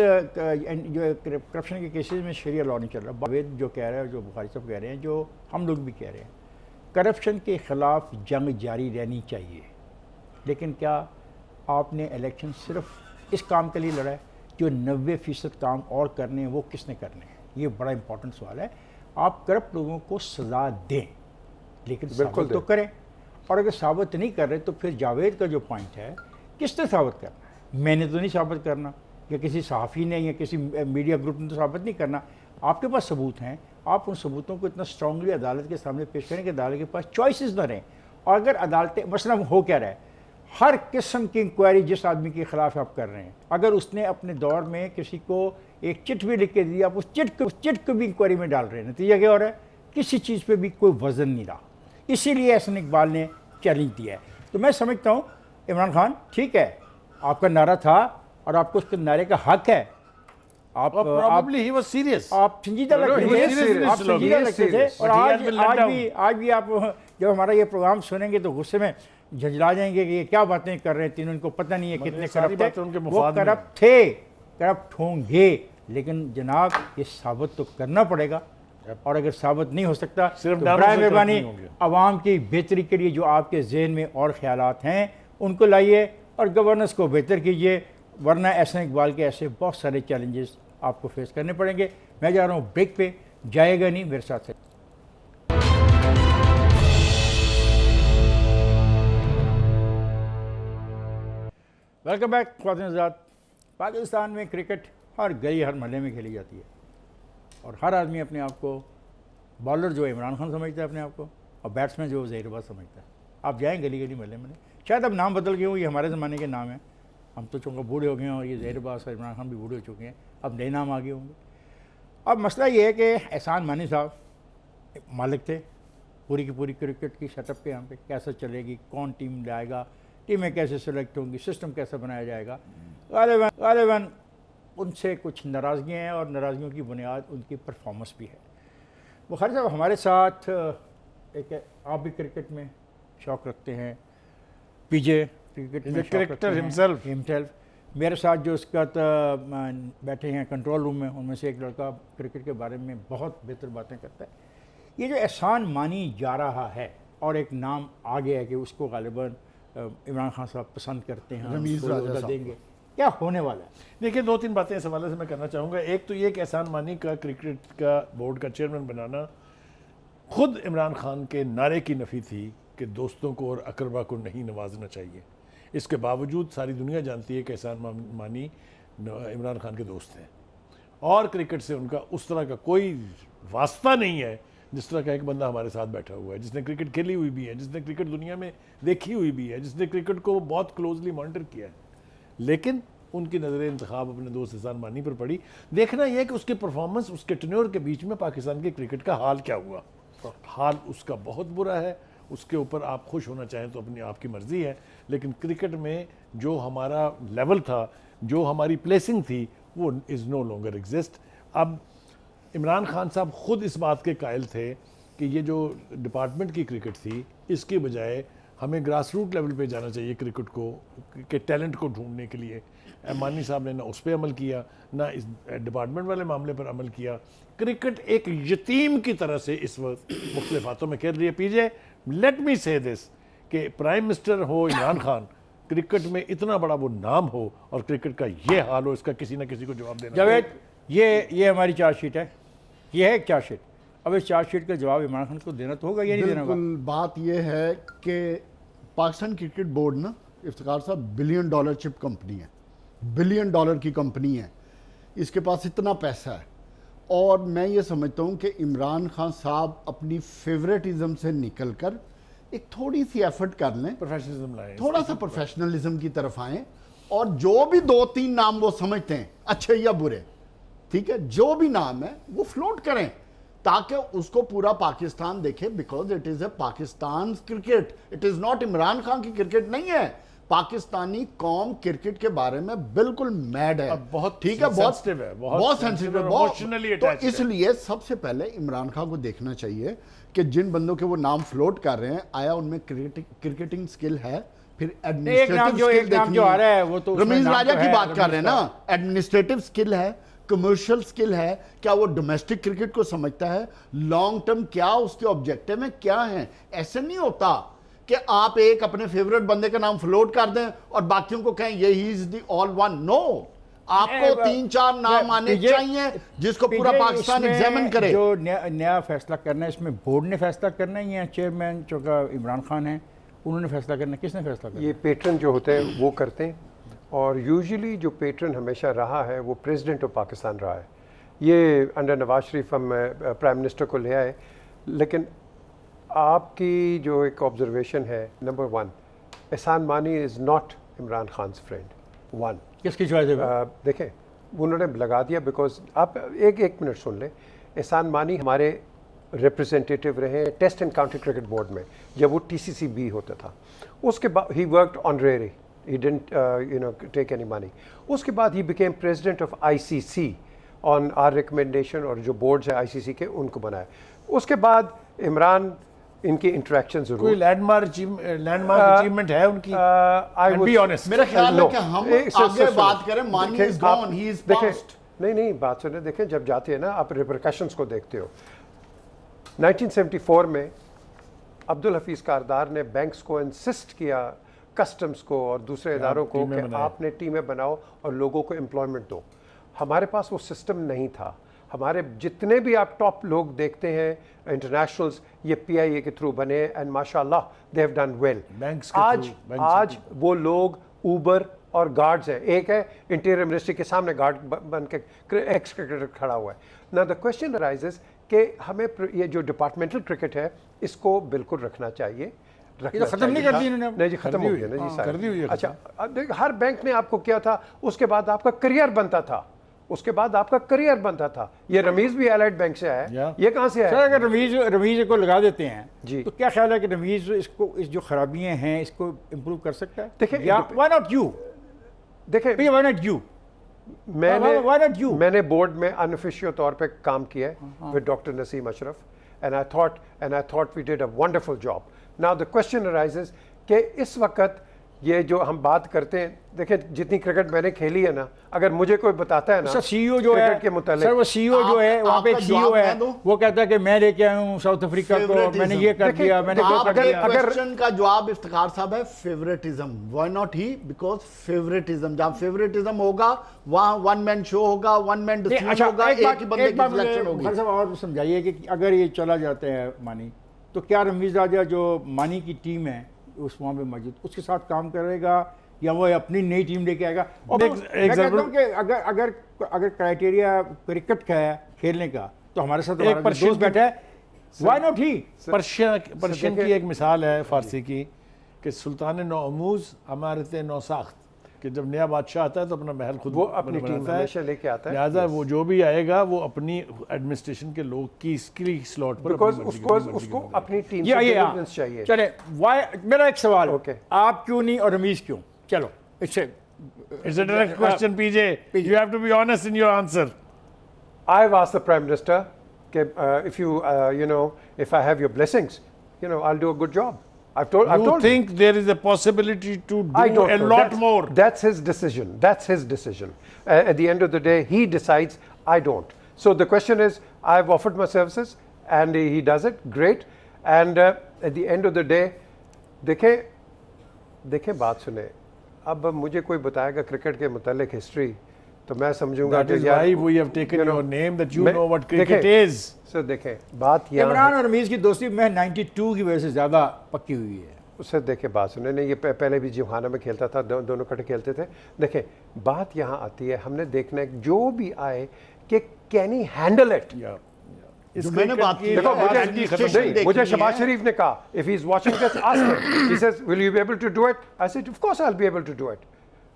जो करप्शन के केसेस में शरिया लॉ नहीं चल रहा। जावेद जो कह रहा है, जो बुखारी साहब कह रहे हैं, जो हम लोग भी कह रहे हैं, करप्शन के खिलाफ जंग जारी रहनी चाहिए। लेकिन क्या आपने इलेक्शन सिर्फ इस काम के लिए लड़ा है? जो 90% काम और करने हैं वो किसने करने हैं? ये बड़ा इंपॉर्टेंट सवाल है। आप करप्ट लोगों को सजा दें, लेकिन साबित तो करें। और अगर साबित नहीं कर रहे तो फिर जावेद का जो पॉइंट है, किसने साबित करना है? मैंने तो नहीं साबित करना, या किसी सहाफ़ी ने या किसी मीडिया ग्रुप ने तो साबित नहीं करना। आपके पास सबूत हैं, आप उन सबूतों को इतना स्ट्रांगली अदालत के सामने पेश करें कि अदालत के पास चॉइसेस न रहें। और अगर अदालतें मसलन हो क्या रहा है, हर किस्म की इंक्वायरी जिस आदमी के ख़िलाफ़ आप कर रहे हैं, अगर उसने अपने दौर में किसी को एक चिट भी लिख के दी, आप उस चिट को भी इंक्वायरी में डाल रहे हैं, नतीजा क्या हो रहा है, किसी चीज़ पे भी कोई वज़न नहीं रहा। इसीलिए एहसन इकबाल ने चैलेंज दिया है। तो मैं समझता हूँ इमरान खान ठीक है, आपका नारा था और आपको उसके नारे का हक है। आप probably he was serious. आप संजीदा लगते he was थे, serious. आप संजीदा लगते थे। serious. और But he has been let आज भी आप जब हमारा ये प्रोग्राम सुनेंगे तो गुस्से में झंझला जाएंगे कि ये क्या बातें कर रहे हैं तीनों, इनको पता नहीं है कितने सारी करप्ट बातें उनके थे। वो मुफाद में करप्ट थे, करप्ट होंगे, लेकिन जनाब ये साबित तो करना पड़ेगा। और अगर साबित नहीं हो सकता सिर्फ तो डालों बराए से मेहरबानी नहीं होंगे। आवाम की बेहतरी के लिए जो आपके जहन में और ख्यालात हैं उनको लाइए और गवर्नेंस को बेहतर कीजिए, वरना एहसन इकबाल के ऐसे बहुत सारे चैलेंजेस आपको फेस करने पड़ेंगे। मैं जा रहा हूँ ब्रेक पे, जाएगा नहीं मेरे साथ। वेलकम बैक ख्वातीन हज़रात। पाकिस्तान में क्रिकेट हर गली हर महल्ले में खेली जाती है और हर आदमी अपने आप को बॉलर जो इमरान खान समझता है अपने आप को, और बैट्समैन जो ज़हीर समझता है। आप जाएँ गली गली महल्ले में, शायद अब नाम बदल गए हो, ये हमारे ज़माने के नाम हैं, हम तो चूँकि बूढ़े हो गए हैं और ये ज़हीर और इमरान खान भी बूढ़े हो चुके हैं, अब नए नाम आ गए होंगे। अब मसला ये है कि एहसान मानी साहब मालिक थे पूरी की पूरी क्रिकेट की सेटअप के, यहाँ पे कैसे चलेगी, कौन टीम लाएगा, टीमें कैसे सेलेक्ट होंगी, सिस्टम कैसे बनाया जाएगा। गालिबन उनसे कुछ नाराज़गियाँ हैं और नाराज़गियों की बुनियाद उनकी परफॉर्मेंस भी है। बुखारी साहब हमारे साथ एक, आप भी क्रिकेट में शौक़ रखते हैं, पीजे क्रिकेट में क्रिकेटर हिमसेल्फ। मेरे साथ जो उसका बैठे हैं कंट्रोल रूम में, उनमें से एक लड़का क्रिकेट के बारे में बहुत बेहतर बातें करता है। ये जो एहसान मानी जा रहा है और एक नाम आ गया है कि उसको गालिबन इमरान खान साहब पसंद करते हैं, रमीज़ उसको राजा साहब। देंगे, क्या होने वाला है? देखिए, दो तीन बातें इस हवाले से मैं करना चाहूँगा। एक तो ये कि एहसान मानी का क्रिकेट का बोर्ड का चेयरमैन बनाना खुद इमरान खान के नारे की नफ़ी थी कि दोस्तों को और अकरबा को नहीं नवाजना चाहिए। इसके बावजूद सारी दुनिया जानती है कि एहसान मानी इमरान खान के दोस्त हैं और क्रिकेट से उनका उस तरह का कोई वास्ता नहीं है जिस तरह का एक बंदा हमारे साथ बैठा हुआ है, जिसने क्रिकेट खेली हुई भी है, जिसने क्रिकेट दुनिया में देखी हुई भी है, जिसने क्रिकेट को बहुत क्लोजली मॉनिटर किया है। लेकिन उनकी नज़र इंतखाब अपने दोस्त एहसान मानी पर पड़ी। देखना यह कि उसकी परफॉर्मेंस, उसके टेन्योर के बीच में पाकिस्तान के क्रिकेट का हाल क्या हुआ। हाल उसका बहुत बुरा है। उसके ऊपर आप खुश होना चाहें तो अपनी आपकी मर्ज़ी है, लेकिन क्रिकेट में जो हमारा लेवल था, जो हमारी प्लेसिंग थी, वो इज़ नो लॉन्गर एग्जिस्ट। अब इमरान खान साहब ख़ुद इस बात के कायल थे कि ये जो डिपार्टमेंट की क्रिकेट थी, इसके बजाय हमें ग्रास रूट लेवल पे जाना चाहिए क्रिकेट को के टैलेंट को ढूंढने के लिए। मानी साहब ने ना उस पर अमल किया, ना इस डिपार्टमेंट वाले मामले पर अमल किया। क्रिकेट एक यतीम की तरह से इस वक्त मुख्तलिफ हाथों में खेल रही है। पीजे, लेट मी से दिस कि प्राइम मिनिस्टर हो इमरान खान, क्रिकेट में इतना बड़ा वो नाम हो और क्रिकेट का ये हाल हो, इसका किसी ना किसी को जवाब देना। जावेद, ये हमारी चार्जशीट है, ये है एक चार्जशीट। अब इस चार्जशीट का जवाब इमरान खान को देना तो होगा या नहीं देना होगा? बिल्कुल, बात यह है कि पाकिस्तान क्रिकेट बोर्ड ना, इफ्तिकार साहब, $1 बिलियन चिप कंपनी है, $1 बिलियन की कंपनी है, इसके पास इतना पैसा है। और मैं ये समझता हूँ कि इमरान खान साहब अपनी फेवरेटिज्म से निकलकर एक थोड़ी सी एफर्ट कर लें, प्रोफेशनलिज्म लाएं, थोड़ा सा प्रोफेशनलिज्म की तरफ आएँ, और जो भी 2-3 नाम वो समझते हैं अच्छे या बुरे, ठीक है, जो भी नाम है वो फ्लोट करें ताकि उसको पूरा पाकिस्तान देखे। Because it is a Pakistan cricket, it is not Imran Khan की क्रिकेट नहीं है। पाकिस्तानी कौम क्रिकेट के बारे में बिल्कुल मैड है, बहुत ठीक है, बहुत sensitive है, बहुत सेंसिटिव है, emotionally तो attached है। इसलिए सबसे पहले इमरान खान को देखना चाहिए कि जिन बंदों के वो नाम फ्लोट कर रहे हैं, आया उनमें क्रिकेटिंग स्किल है। फिर एक नाम जो आ रहा है वो तो रमीज राजा की बात कर रहे हैं ना, एडमिनिस्ट्रेटिव स्किल है, कमर्शियल स्किल है, क्या वो डोमेस्टिक क्रिकेट को समझता है, लॉन्ग टर्म क्या उसके ऑब्जेक्टिव में क्या है। ऐसे नहीं होता कि आप एक अपने फेवरेट बंदे का नाम फ्लोट कर दें और बाकियों को कहें ये ही इज द ऑल वन। नो, आपको 3-4 नाम आने चाहिए जिसको पूरा पाकिस्तान एग्जामिन करे। जो नया फैसला करना है, इसमें बोर्ड ने फैसला करना है या चेयरमैन जो इमरान खान है उन्होंने फैसला करना है? किसने फैसला करना? ये पेट्रन जो होते हैं वो करते हैं, और यूजुअली जो पेट्रन हमेशा रहा है वो प्रेसिडेंट ऑफ पाकिस्तान रहा है। ये अंडर नवाज शरीफ हम प्राइम मिनिस्टर को ले आए, लेकिन आपकी जो एक ऑब्जर्वेशन है, number one, Ehsan Mani is not Imran Khan's friend, one. किसकी चॉइस है? देखें, उन्होंने लगा दिया बिकॉज आप एक मिनट सुन लें। एहसान मानी हमारे रिप्रेजेंटेटिव रहे test and county cricket board में जब वो TCCB होता था। उसके बाद he worked honorary, he didn't take any money. उसके बाद he became president of ICC on our recommendation, और जो बोर्ड्स है ICC के उनको बनाया। उसके बाद इमरान इनकी इंटरेक्शन कोई जरूर लैंडमार्क अचीवमेंट है उनकी? आई बी ऑनेस्ट। मेरा ख्याल है कि हम आगे बात करें, मानी is gone, he is past. नहीं, बात सुने, देखें, जब जाते हैं ना आप रिपरकशंस को देखते हो। 1974 में अब्दुल हफीज़ कारदार ने बैंक्स को इंसिस्ट किया, कस्टम्स को और दूसरे इदारों को, कि आपने टीमें बनाओ और लोगों को एम्प्लॉयमेंट दो। हमारे पास वो सिस्टम नहीं था। हमारे जितने भी आप टॉप लोग देखते हैं इंटरनेशनल्स, ये PIA के थ्रू बने, एंड माशाल्लाह दे हैव डन वेल। आज वो लोग ऊबर और गार्ड्स हैं। एक है इंटीरियर मिनिस्ट्री के सामने गार्ड बन के एक्स क्रिकेटर खड़ा हुआ है। नाउ द क्वेश्चन अराइजेस कि हमें ये जो डिपार्टमेंटल क्रिकेट है इसको बिल्कुल रखना चाहिए। ये तो खत्म नहीं कर दी इन्होंने? नहीं जी, खत्म हो गया ना जी, कर दी हुई है। अच्छा, हर बैंक ने आपको किया था, उसके बाद आपका करियर बनता था, उसके बाद आपका करियर बनता था। ये रमीज भी एलाइड बैंक से आया, ये कहाँ से सर आया? अगर रमीज को लगा देते हैं जी, तो क्या ख्याल है कि रमीज इसको, इस जो खराबियां हैं इसको इम्प्रूव कर सकता है? देखिए, या व्हाई नॉट यू? देखिए, व्हाई नॉट यू? मैंने बोर्ड में अनऑफिशियल तौर पे काम किया है with doctor Naseem Ashraf, and I thought we did a wonderful job. Now the question arises कि इस वक्त ये जो हम बात करते हैं, देखिए जितनी क्रिकेट मैंने खेली है ना, अगर मुझे कोई बताता है ना सर CEO जो है, क्रिकेट के मुतालिक, सर वो CEO जो है, वहाँ पे एक CEO है, वो कहता है कि मैं लेके आया हूँ साउथ अफ्रीका को, मैंने ये कर दिया, मैंने वो कर दिया। क्वेश्चन का जवाब इफ्तिखार साहब है favouritism. Why not he? Because favouritism, जब फेवरेटिज्म होगा वहाँ वन मैन शो होगा, वन मैन डिसीजन होगा, एक ही बंदे की सिलेक्शन होगी। बुखारी साहब और समझाइए कि अगर ये चला जाता है मानी, तो क्या रमीज राजा जो मानी की टीम है उस वहाँ पे मौजूद, उसके साथ काम करेगा या वो अपनी नई टीम लेके आएगा? और मैं कहता हूँ कि अगर क्राइटेरिया क्रिकेट का है खेलने का, तो हमारे साथ हमारा दोस्त बैठा है, व्हाई नॉट ही? पर्शियन की एक मिसाल है फारसी की कि सुल्तान नौमूज हमारे नौसाख्त, कि जब नया बादशाह आता है तो अपना महल खुद वो अपनी टीम हमेशा लेके आता है। लिहाजा वो जो भी आएगा वो अपनी एडमिनिस्ट्रेशन के लोग की इसके स्लॉट पर बिकॉज उसको अपनी टीम से डिफरेंस चाहिए। चले, व्हाई, मेरा एक सवाल, ओके, आप क्यों नहीं और रमीज क्यों? चलो, it's a direct question PJ, you have to be honest in your answer. I've asked the Prime Minister, if if I have your blessings, I'll do a good job. I've told think there is a possibility to do a lot more? That's his decision. At the end of the day, he decides. I don't. So the question is, I've offered my services, and he does it. Great. And at the end of the day, देखें बात सुने, अब मुझे कोई बताएगा cricket के मुतालिक history, तो मैं समझूंगा that is why we have taken your name, that you know what cricket is. Sir देखें, बात यहाँ इमरान और रमीज की दोस्ती में 92 की वजह से ज़्यादा पक्की हुई है। उससे देखें, बात सुने, नहीं ये पहले भी जिमखाना में खेलता था, दोनों इकट्ठे खेलते थे। देखें, बात यहाँ आती है, हमने देखना है जो भी आए कि कैन ही हैंडल इट। जो मैंने बात की, देखो, मुझे शहबाज शरीफ ने कहा, if he is watching this, ask him, he says will you be able to do it? I said of course I will be able to do it,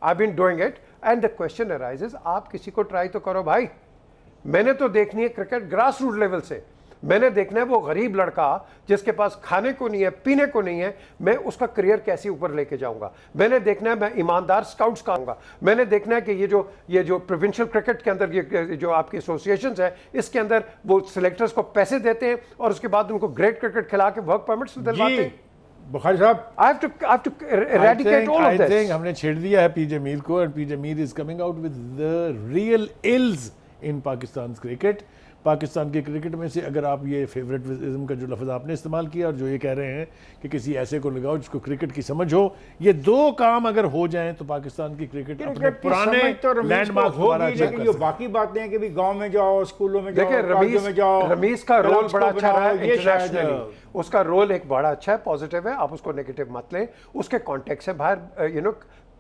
I have been doing it. And the question arises, आप किसी को try तो करो भाई। मैंने तो देखनी है क्रिकेट ग्रास रूट लेवल से, मैंने देखना है वो गरीब लड़का जिसके पास खाने को नहीं है, पीने को नहीं है, मैं उसका करियर कैसे ऊपर लेके जाऊंगा। मैंने देखना है मैं ईमानदार स्काउट्स का आऊंगा। मैंने देखना है कि ये जो प्रोविंशियल क्रिकेट के अंदर ये जो आपकी एसोसिएशंस है, इसके अंदर वो सिलेक्टर्स को पैसे देते हैं और उसके बाद उनको ग्रेट क्रिकेट खिला के वर्क परमिट्स दिलवाते हैं। बुखारी साहब, I have to eradicate all of this. I think हमने छेड़ दिया है PJ मीर को, and PJ Mir is coming out with the real ills in Pakistan's cricket. Pakistan के क्रिकेट में से अगर आप ये फेवरेटिज्म का जो लफ्ज़ आपने इस्तेमाल किया और जो ये कह रहे हैं कि किसी ऐसे को लगाओ जिसको क्रिकेट की समझ हो, ये दो काम अगर हो जाएं तो पाकिस्तान की क्रिकेट अपने पुराने लैंडमार्क होगी। लेकिन ये बाकी बातें हैं कि भी गांव में जाओ, स्कूलों में जाओ, कॉलेजों में जाओ, रमीज का रोल बड़ा अच्छा रहा है इंटरनेशनली, उसका रोल एक बड़ा अच्छा है, पॉजिटिव है, आप उसको नेगेटिव मत लें। उसके कॉन्टेक्स्ट से बाहर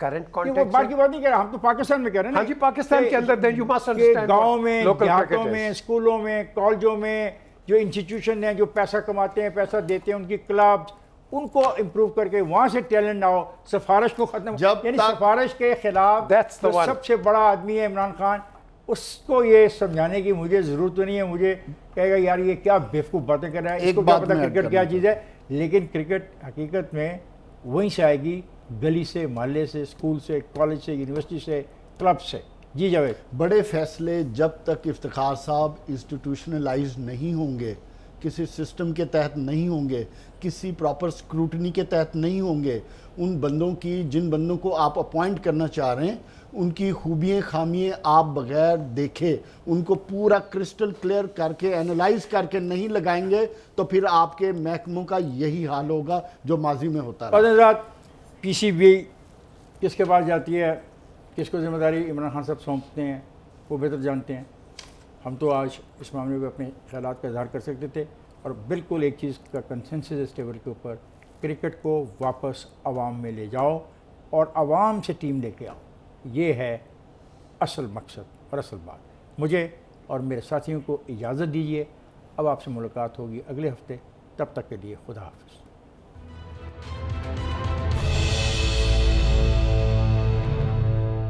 करंट वो कॉन्टेक्स्ट बात की बात नहीं कह रहे, हम तो पाकिस्तान में कह रहे हैं ना। हाँ जी, पाकिस्तान के अंदर then you must understand गाँव what में, local देहातों cricket में, is. स्कूलों में, कॉलेजों में जो इंस्टीट्यूशन हैं, जो पैसा कमाते हैं, पैसा देते हैं, उनकी क्लब्स, उनको इम्प्रूव करके वहाँ से टैलेंट आओ, सिफारिश को खत्म, जब यानी तक- सिफारिश के खिलाफ That's the जो one. सबसे बड़ा आदमी है इमरान खान, उसको ये समझाने की मुझे ज़रूरत तो नहीं है। मुझे कहेगा यार ये क्या बेवकूफ़ बातें कर रहा है, एक इसको क्या बात पता मैं क्रिकेट ऐड क्या करना चीज़ है। लेकिन क्रिकेट हकीकत में वहीं से आएगी, गली से, मोहल्ले से, स्कूल से, कॉलेज से, यूनिवर्सिटी से, क्लब से। जी जावेद। बड़े फैसले जब तक इफ्तिखार साहब इंस्टीट्यूशनलाइज नहीं होंगे, किसी सिस्टम के तहत नहीं होंगे, किसी प्रॉपर स्क्रूटनी के तहत नहीं होंगे, उन बंदों की, जिन बंदों को आप अपॉइंट करना चाह रहे हैं, उनकी खूबियाँ खामियाँ आप बगैर देखे उनको पूरा क्रिस्टल क्लियर करके एनालाइज करके नहीं लगाएंगे तो फिर आपके महकमों का यही हाल होगा जो माजी में होता रहा। और पीसीबी किसके पास जाती है, किसको जिम्मेदारी इमरान खान साहब सौंपते हैं, वो बेहतर जानते हैं। हम तो आज इस मामले में अपने ख्यालात का इजहार कर सकते थे और बिल्कुल एक चीज़ का कंसेंसस इस टेबल के ऊपर, क्रिकेट को वापस आवाम में ले जाओ और आवाम से टीम लेके आओ। ये है असल मकसद और असल बात। मुझे और मेरे साथियों को इजाज़त दीजिए। अब आपसे मुलाकात होगी अगले हफ्ते, तब तक के लिए खुदा हाफिज़।